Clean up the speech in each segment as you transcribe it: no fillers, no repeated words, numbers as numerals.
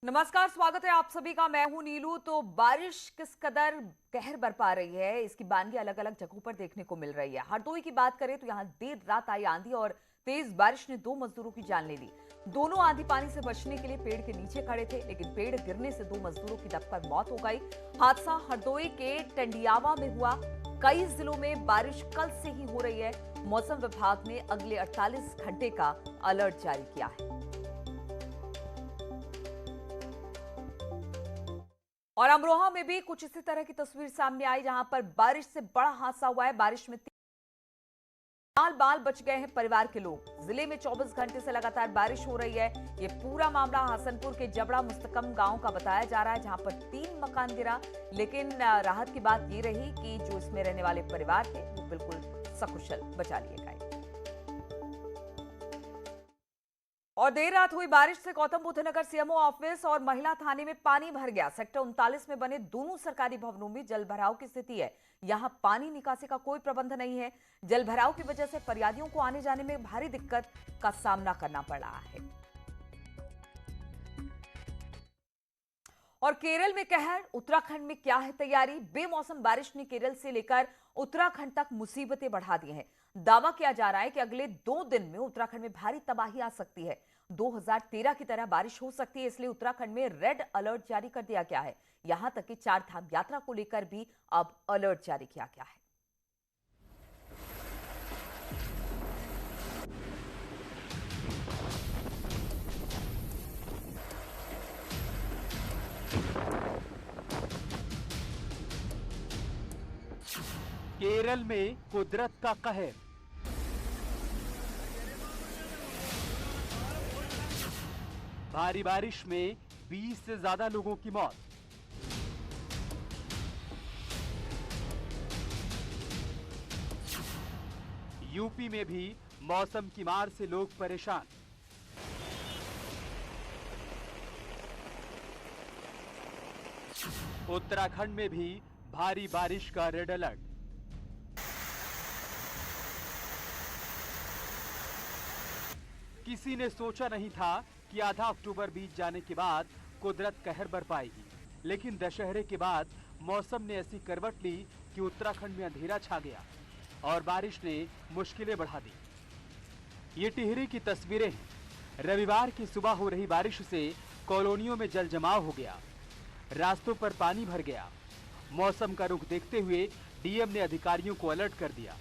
नमस्कार, स्वागत है आप सभी का। मैं हूं नीलू। तो बारिश किस कदर कहर बरपा रही है, इसकी बानगी अलग अलग जगहों पर देखने को मिल रही है। हरदोई की बात करें तो यहां देर रात आई आंधी और तेज बारिश ने 2 मजदूरों की जान ले ली। दोनों आंधी पानी से बचने के लिए पेड़ के नीचे खड़े थे, लेकिन पेड़ गिरने से 2 मजदूरों की दबकर मौत हो गई। हादसा हरदोई के टंडियावा में हुआ। कई जिलों में बारिश कल से ही हो रही है। मौसम विभाग ने अगले 48 घंटे का अलर्ट जारी किया है। और अमरोहा में भी कुछ इसी तरह की तस्वीर सामने आई, जहां पर बारिश से बड़ा हादसा हुआ है। बारिश में बाल बाल बच गए हैं परिवार के लोग। जिले में 24 घंटे से लगातार बारिश हो रही है। ये पूरा मामला हसनपुर के जबड़ा मुस्तकम गांव का बताया जा रहा है, जहां पर 3 मकान गिरा। लेकिन राहत की बात ये रही कि जो इसमें रहने वाले परिवार थे वो बिल्कुल सकुशल बचा लिए गए। और देर रात हुई बारिश से गौतम बुद्ध नगर सीएमओ ऑफिस और महिला थाने में पानी भर गया। सेक्टर 39 में बने दोनों सरकारी भवनों में जलभराव की स्थिति है। यहां पानी निकासी का कोई प्रबंध नहीं है। जलभराव की वजह से फरियादियों को आने जाने में भारी दिक्कत का सामना करना पड़ रहा है। और केरल में कहर, उत्तराखंड में क्या है तैयारी? बेमौसम बारिश ने केरल से लेकर उत्तराखंड तक मुसीबतें बढ़ा दी हैं। दावा किया जा रहा है कि अगले 2 दिन में उत्तराखंड में भारी तबाही आ सकती है। 2013 की तरह बारिश हो सकती है, इसलिए उत्तराखंड में रेड अलर्ट जारी कर दिया गया है। यहां तक कि 4 धाम यात्रा को लेकर भी अब अलर्ट जारी किया गया है। केरल में कुदरत का कहर। भारी बारिश में 20 से ज्यादा लोगों की मौत। यूपी में भी मौसम की मार से लोग परेशान। उत्तराखंड में भी भारी बारिश का रेड अलर्ट। किसी ने सोचा नहीं था कि आधा अक्टूबर बीत जाने के बाद कुदरत कहर बरपाएगी, लेकिन दशहरे के बाद मौसम ने ऐसी करवट ली कि उत्तराखंड में अंधेरा छा गया और बारिश ने मुश्किलें बढ़ा दी। ये टिहरी की तस्वीरें हैं। रविवार की सुबह हो रही बारिश से कॉलोनियों में जल जमाव हो गया, रास्तों पर पानी भर गया। मौसम का रुख देखते हुए डीएम ने अधिकारियों को अलर्ट कर दिया।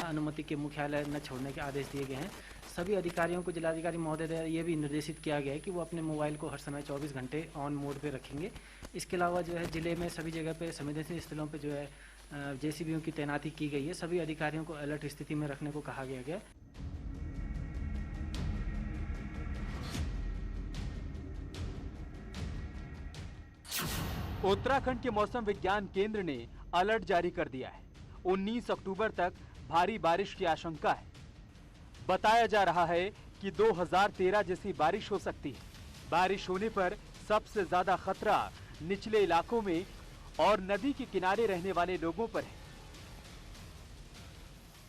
अनुमति के मुख्यालय न छोड़ने के आदेश दिए गए हैं। सभी अधिकारियों को जिलाधिकारी महोदय द्वारा ये भी निर्देशित किया गया है कि वो अपने मोबाइल को हर समय 24 घंटे ऑन मोड पे रखेंगे। इसके अलावा जो है जिले में सभी जगह पे संवेदनशील स्थलों पे जो है जेसीबीओं की तैनाती की गई है। सभी अधिकारियों को अलर्ट स्थिति में रखने को कहा गया है। उत्तराखंड के मौसम विज्ञान केंद्र ने अलर्ट जारी कर दिया है। 19 अक्टूबर तक भारी बारिश की आशंका है। बताया जा रहा है कि 2013 जैसी बारिश हो सकती है। बारिश होने पर सबसे ज्यादा खतरा निचले इलाकों में और नदी के किनारे रहने वाले लोगों पर है।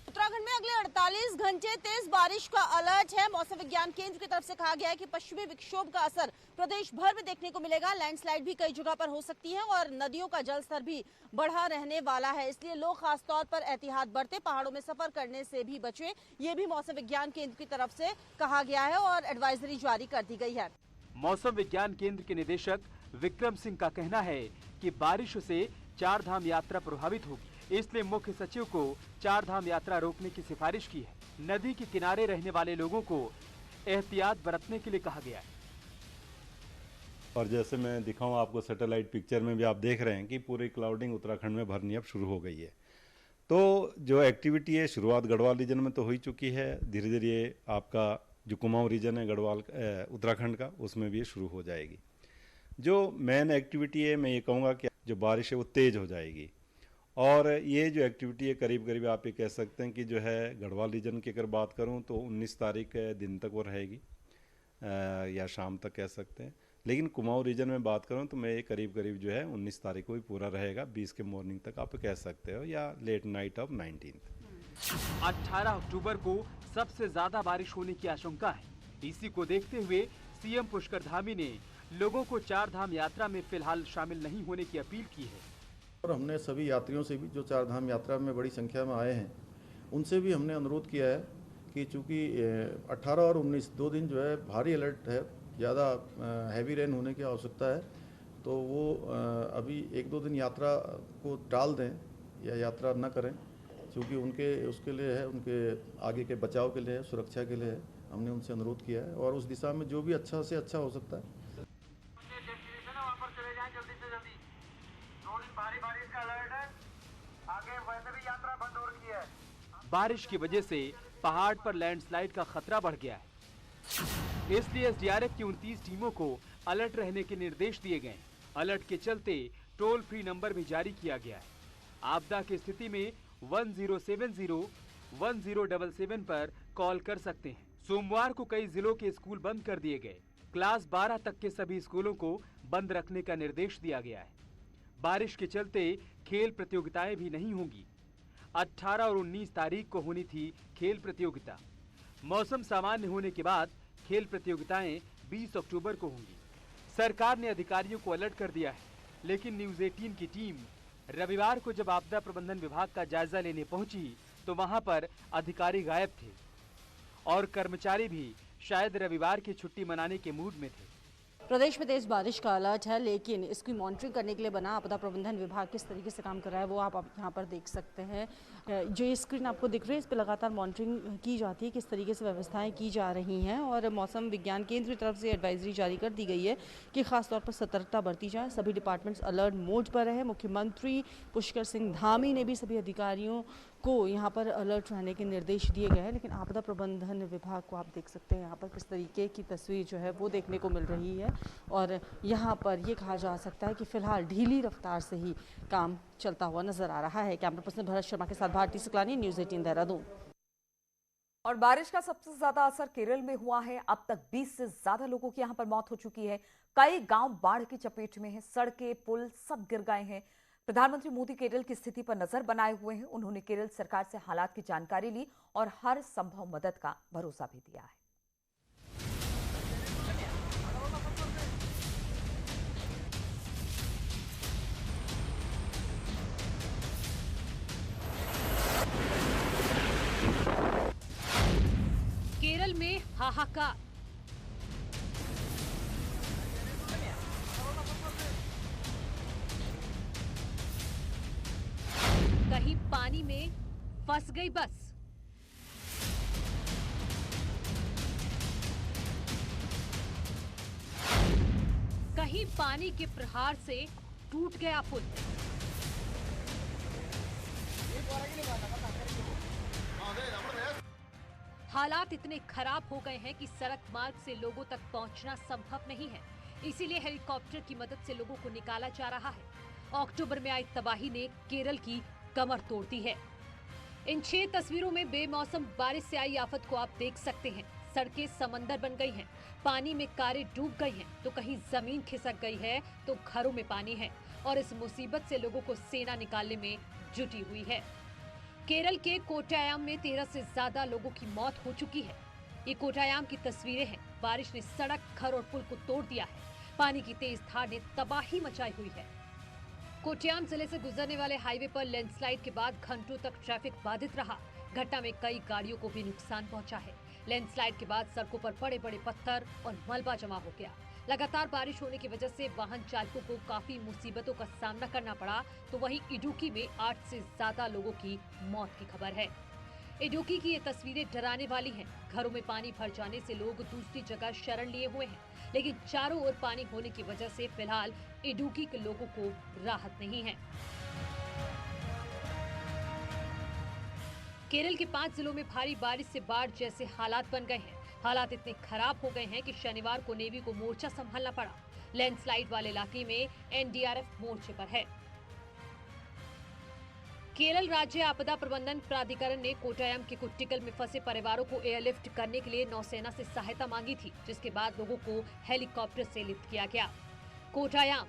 उत्तराखंड में अगले 48 घंटे तेज बारिश का अलर्ट है। मौसम विज्ञान केंद्र की तरफ से कहा गया है कि पश्चिमी विक्षोभ का असर प्रदेश भर में देखने को मिलेगा। लैंडस्लाइड भी कई जगह पर हो सकती है और नदियों का जलस्तर भी बढ़ा रहने वाला है, इसलिए लोग खासतौर पर एहतियात बरतें, पहाड़ों में सफर करने से भी बचें। ये भी मौसम विज्ञान केंद्र की तरफ से कहा गया है और एडवाइजरी जारी कर दी गई है। मौसम विज्ञान केंद्र के निदेशक विक्रम सिंह का कहना है कि बारिश से 4 धाम यात्रा प्रभावित होगी, इसलिए मुख्य सचिव को 4 धाम यात्रा रोकने की सिफारिश की है। नदी के किनारे रहने वाले लोगों को एहतियात बरतने के लिए कहा गया है। और जैसे मैं दिखाऊं आपको सैटेलाइट पिक्चर में भी आप देख रहे हैं कि पूरी क्लाउडिंग उत्तराखंड में भरनी अब शुरू हो गई है। तो जो एक्टिविटी है शुरुआत गढ़वाल रीजन में तो हो ही चुकी है। धीरे धीरे आपका जो कुमाऊं रीजन है गढ़वाल उत्तराखंड का, उसमें भी ये शुरू हो जाएगी। जो मेन एक्टिविटी है मैं ये कहूँगा कि जो बारिश है वो तेज़ हो जाएगी। और ये जो एक्टिविटी है करीब करीब आप ये कह सकते हैं कि जो है गढ़वाल रीजन की अगर बात करूं तो 19 तारीख दिन तक वो रहेगी या शाम तक कह सकते हैं। लेकिन कुमाऊं रीजन में बात करूं तो मैं ये करीब करीब जो है 19 तारीख को ही पूरा रहेगा। 20 के मॉर्निंग तक आप कह सकते हो या लेट नाइट ऑफ 19। 18 अक्टूबर को सबसे ज्यादा बारिश होने की आशंका है। इसी को देखते हुए सीएम पुष्कर धामी ने लोगों को चार धाम यात्रा में फिलहाल शामिल नहीं होने की अपील की है। और हमने सभी यात्रियों से भी जो चार धाम यात्रा में बड़ी संख्या में आए हैं उनसे भी हमने अनुरोध किया है कि चूँकि 18 और 19 2 दिन जो है भारी अलर्ट है, ज़्यादा हैवी रेन होने की आवश्यकता है, तो वो अभी 1-2 दिन यात्रा को टाल दें या यात्रा न करें, क्योंकि उनके उसके लिए है, उनके आगे के बचाव के लिए है, सुरक्षा के लिए है। हमने उनसे अनुरोध किया है और उस दिशा में जो भी अच्छा से अच्छा हो सकता है। बारिश की वजह से पहाड़ पर लैंडस्लाइड का खतरा बढ़ गया है, इसलिए एसडीआरएफ की 29 टीमों को अलर्ट रहने के निर्देश दिए गए। अलर्ट के चलते टोल फ्री नंबर भी जारी किया गया है। आपदा की स्थिति में 1070 1077 पर कॉल कर सकते हैं। सोमवार को कई जिलों के स्कूल बंद कर दिए गए। क्लास 12 तक के सभी स्कूलों को बंद रखने का निर्देश दिया गया है। बारिश के चलते खेल प्रतियोगिताएं भी नहीं होंगी। 18 और 19 तारीख को होनी थी खेल प्रतियोगिता। मौसम सामान्य होने के बाद खेल प्रतियोगिताएं 20 अक्टूबर को होंगी। सरकार ने अधिकारियों को अलर्ट कर दिया है, लेकिन न्यूज़ 18 की टीम रविवार को जब आपदा प्रबंधन विभाग का जायजा लेने पहुंची तो वहां पर अधिकारी गायब थे और कर्मचारी भी शायद रविवार की छुट्टी मनाने के मूड में थे। प्रदेश में तेज बारिश का अलर्ट है, लेकिन इसकी मॉनिटरिंग करने के लिए बना आपदा प्रबंधन विभाग किस तरीके से काम कर रहा है वो आप यहाँ पर देख सकते हैं। जो ये स्क्रीन आपको दिख रही है इस पर लगातार मॉनिटरिंग की जाती है, किस तरीके से व्यवस्थाएं की जा रही हैं और मौसम विज्ञान केंद्र की तरफ से एडवाइजरी जारी कर दी गई है कि खासतौर पर सतर्कता बरती जाए। सभी डिपार्टमेंट्स अलर्ट मोड पर रहे। मुख्यमंत्री पुष्कर सिंह धामी ने भी सभी अधिकारियों को यहाँ पर अलर्ट रहने के निर्देश दिए गए हैं, लेकिन आपदा प्रबंधन विभाग को आप देख सकते हैं यहाँ पर किस तरीके की तस्वीर जो है वो देखने को मिल रही है और यहाँ पर ये कहा जा सकता है कि फिलहाल ढीली रफ्तार से ही काम चलता हुआ नजर आ रहा है। कैमरा पर्सन भरत शर्मा के साथ भारती शुक्लानी, न्यूज़ 18 देहरादून। और बारिश का सबसे ज्यादा असर केरल में हुआ है। अब तक 20 से ज्यादा लोगों की यहां पर मौत हो चुकी है। कई गांव बाढ़ की चपेट में हैं, सड़कें पुल सब गिर गए हैं। प्रधानमंत्री मोदी केरल की स्थिति पर नजर बनाए हुए हैं। उन्होंने केरल सरकार से हालात की जानकारी ली और हर संभव मदद का भरोसा भी दिया है। केरल में हाहाकार। कहीं पानी में फंस गई बस, कहीं पानी के प्रहार से टूट गया पुल। हालात इतने खराब हो गए हैं कि सड़क मार्ग से लोगों तक पहुंचना संभव नहीं है। इसीलिए हेलीकॉप्टर की मदद से लोगों को निकाला जा रहा है। अक्टूबर में आई तबाही ने केरल की कमर तोड़ दी है। इन 6 तस्वीरों में बेमौसम बारिश से आई आफत को आप देख सकते हैं। सड़कें समंदर बन गई हैं, पानी में कारें डूब गई हैं, तो कहीं जमीन खिसक गई है तो घरों में पानी है और इस मुसीबत से लोगों को सेना निकालने में जुटी हुई है। केरल के कोट्टायम में 13 से ज्यादा लोगों की मौत हो चुकी है। ये कोट्टायम की तस्वीरें हैं। बारिश ने सड़क, घर और पुल को तोड़ दिया है। पानी की तेज धार ने तबाही मचाई हुई है। कोट्टायम जिले से गुजरने वाले हाईवे पर लैंडस्लाइड के बाद घंटों तक ट्रैफिक बाधित रहा। घटना में कई गाड़ियों को भी नुकसान पहुंचा है। लैंडस्लाइड के बाद सड़कों पर बड़े बड़े पत्थर और मलबा जमा हो गया। लगातार बारिश होने की वजह से वाहन चालकों को काफी मुसीबतों का सामना करना पड़ा। तो वहीं इडुक्की में 8 से ज्यादा लोगों की मौत की खबर है। इडुक्की की ये तस्वीरें डराने वाली हैं। घरों में पानी भर जाने से लोग दूसरी जगह शरण लिए हुए हैं, लेकिन चारों ओर पानी होने की वजह से फिलहाल इडुक्की के लोगों को राहत नहीं है। केरल के 5 जिलों में भारी बारिश से बाढ़ जैसे हालात बन गए हैं। हालात इतने खराब हो गए हैं कि शनिवार को नेवी को मोर्चा संभालना पड़ा। लैंडस्लाइड वाले इलाके में एनडीआरएफ मोर्चे पर है। केरल राज्य आपदा प्रबंधन प्राधिकरण ने कोट्टायम के कुट्टिकल में फंसे परिवारों को एयरलिफ्ट करने के लिए नौसेना से सहायता मांगी थी, जिसके बाद लोगों को हेलीकॉप्टर से लिफ्ट किया गया। कोट्टायम,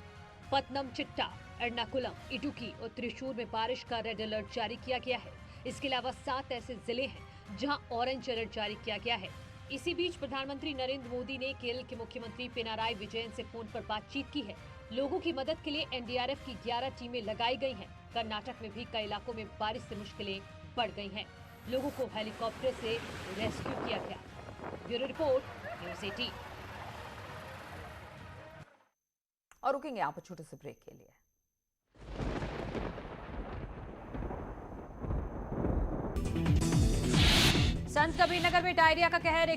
पत्तनमथिट्टा, एर्नाकुलम, इडुक्की और त्रिशूर में बारिश का रेड अलर्ट जारी किया गया है। इसके अलावा 7 ऐसे जिले हैं जहां ऑरेंज अलर्ट जारी किया गया है। इसी बीच प्रधानमंत्री नरेंद्र मोदी ने केरल के मुख्यमंत्री पिनाराई विजयन से फोन पर बातचीत की है। लोगों की मदद के लिए एनडीआरएफ की 11 टीमें लगाई गई हैं। कर्नाटक में भी कई इलाकों में बारिश से मुश्किलें बढ़ गई हैं। लोगों को हेलीकॉप्टर से रेस्क्यू किया गया। Bureau report, news 18। और रुकेंगे यहाँ पर छोटे से ब्रेक के लिए। संत कबीर नगर में डायरिया का कहर।